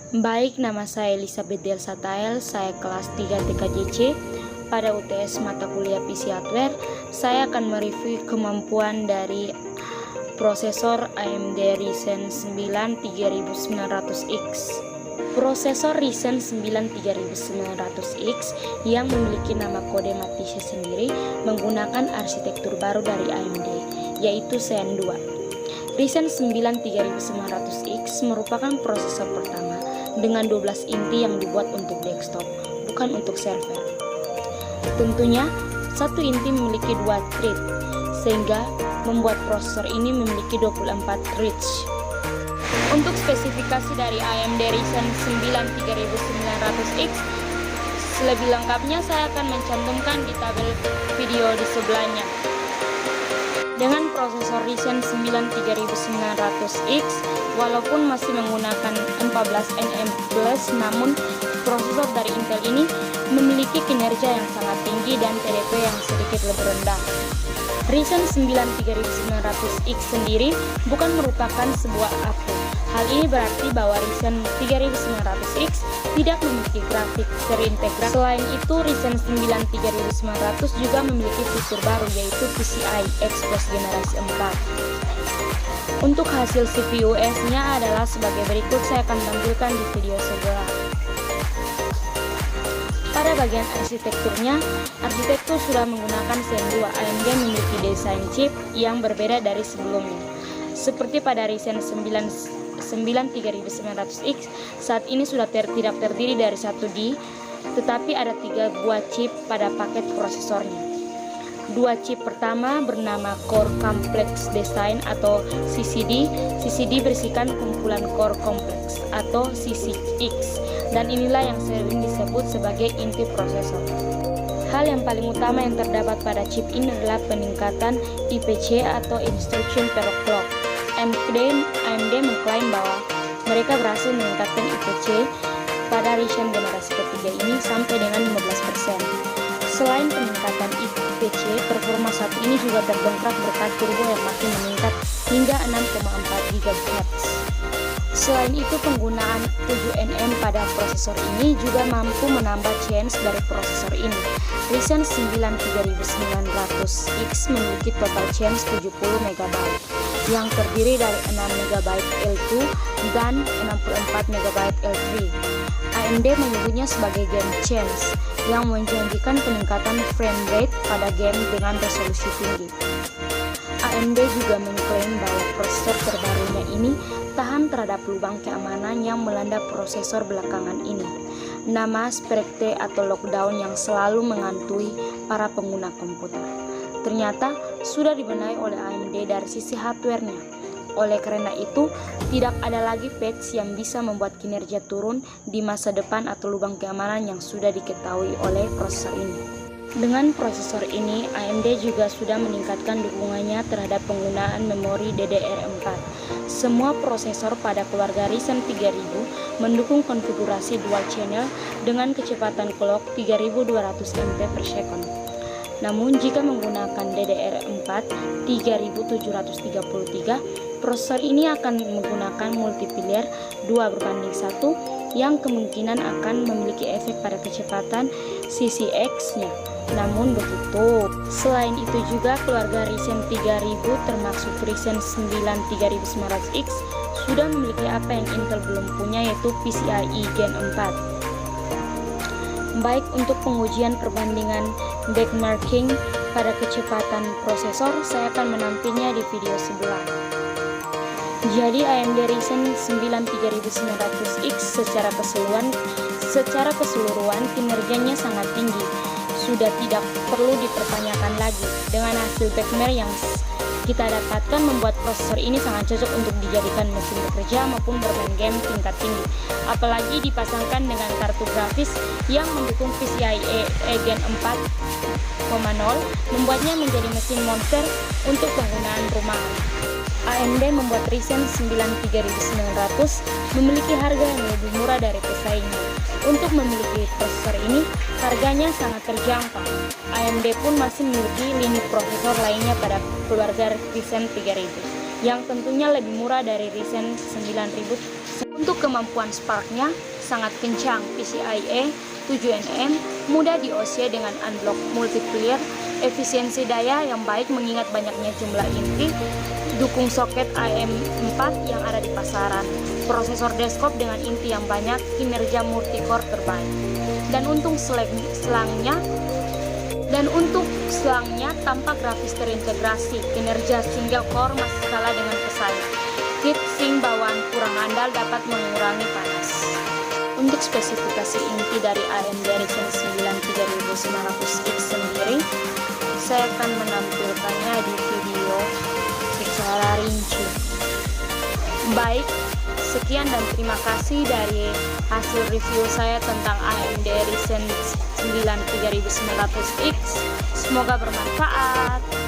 Baik, nama saya Elizabeth Delsa Tael, saya kelas 3 TKJC. Pada UTS mata kuliah PC Hardware, saya akan mereview kemampuan dari prosesor AMD Ryzen 9 3900X. Prosesor Ryzen 9 3900X yang memiliki nama kode matrice sendiri menggunakan arsitektur baru dari AMD, yaitu Zen 2. Ryzen 9 3900X merupakan prosesor pertama dengan 12 inti yang dibuat untuk desktop, bukan untuk server. Tentunya, satu inti memiliki 2 thread, sehingga membuat prosesor ini memiliki 24 threads. Untuk spesifikasi dari AMD Ryzen 9 3900X, lebih lengkapnya saya akan mencantumkan di tabel video di sebelahnya. Dengan prosesor Ryzen 9 3900X, walaupun masih menggunakan 14nm+, namun prosesor dari Intel ini memiliki kinerja yang sangat tinggi dan TDP yang sedikit lebih rendah. Ryzen 9 3900X sendiri bukan merupakan sebuah APU. Hal ini berarti bahwa Ryzen 3900X tidak memiliki grafik terintegrasi. Selain itu, Ryzen 9 3900 juga memiliki fitur baru, yaitu PCI Express generasi 4. Untuk hasil CPU-nya adalah sebagai berikut, saya akan tampilkan di video sebelah. Pada bagian arsitekturnya, arsitektur sudah menggunakan Zen 2. AMD memiliki desain chip yang berbeda dari sebelumnya. Seperti pada Ryzen 9 3900X, saat ini sudah tidak terdiri dari 1D, tetapi ada 3 buah chip pada paket prosesornya. 2 chip pertama bernama Core Complex Design atau CCD. CCD berisikan kumpulan core kompleks atau CCX, dan inilah yang sering disebut sebagai inti prosesor. Hal yang paling utama yang terdapat pada chip ini adalah peningkatan IPC atau Instruction Per Clock. AMD mengklaim bahwa mereka berhasil meningkatkan IPC pada Ryzen generasi ketiga ini sampai dengan 15%. Selain peningkatan IPC, performa saat ini juga terdongkrak berkat turbo yang makin meningkat hingga 6,4 GHz. Selain itu, penggunaan 7nm pada prosesor ini juga mampu menambah chance dari prosesor ini. Ryzen 9 3900X memiliki total chance 70 MB yang terdiri dari 6 MB L2 dan 64 MB L3. AMD menyebutnya sebagai game chance yang menjanjikan peningkatan frame rate pada game dengan resolusi tinggi. AMD juga mengklaim bahwa prosesor terbarunya ini tahan terhadap lubang keamanan yang melanda prosesor belakangan ini. Nama Spectre atau lockdown yang selalu menghantui para pengguna komputer ternyata sudah dibenahi oleh AMD dari sisi hardware-nya. Oleh karena itu, tidak ada lagi patch yang bisa membuat kinerja turun di masa depan atau lubang keamanan yang sudah diketahui oleh prosesor ini. Dengan prosesor ini, AMD juga sudah meningkatkan dukungannya terhadap penggunaan memori DDR4. Semua prosesor pada keluarga Ryzen 3000 mendukung konfigurasi dual channel dengan kecepatan clock 3200 MP/s. Namun, jika menggunakan DDR4 3733, prosesor ini akan menggunakan multiplier 2:1 yang kemungkinan akan memiliki efek pada kecepatan CCX-nya. Namun begitu. Selain itu juga keluarga Ryzen 3000 termasuk Ryzen 9 3900X sudah memiliki apa yang Intel belum punya, yaitu PCIe Gen 4. Baik untuk pengujian perbandingan benchmarking pada kecepatan prosesor, saya akan menampilnya di video sebelah. Jadi AMD Ryzen 9 3900X secara keseluruhan kinerjanya sangat tinggi. Sudah tidak perlu dipertanyakan lagi. Dengan hasil benchmark yang kita dapatkan membuat prosesor ini sangat cocok untuk dijadikan mesin bekerja maupun bermain game tingkat tinggi. Apalagi dipasangkan dengan kartu grafis yang mendukung PCIe Gen 4.0, membuatnya menjadi mesin monster untuk penggunaan rumahan. AMD membuat Ryzen 9 3900 memiliki harga yang lebih murah dari pesaingnya. Untuk memiliki prosesor ini, harganya sangat terjangkau. AMD pun masih memiliki lini prosesor lainnya pada keluarga Ryzen 3000 yang tentunya lebih murah dari Ryzen 9000. Untuk kemampuan sparknya sangat kencang, PCIe 7nm, mudah di-OC dengan unblock multiplier, efisiensi daya yang baik mengingat banyaknya jumlah inti, dukung soket AM4 yang ada di pasaran, prosesor desktop dengan inti yang banyak, kinerja multicore terbaik. Dan untuk selangnya tanpa grafis terintegrasi, kinerja single core masih kalah dengan pesaing. Heatsink bawaan kurang andal dapat mengurangi panas. Untuk spesifikasi inti dari AMD Ryzen 9 3900X sendiri, saya akan menampilkannya di video secara rinci. Baik, sekian dan terima kasih dari hasil review saya tentang AMD Ryzen 9 3900X. Semoga bermanfaat.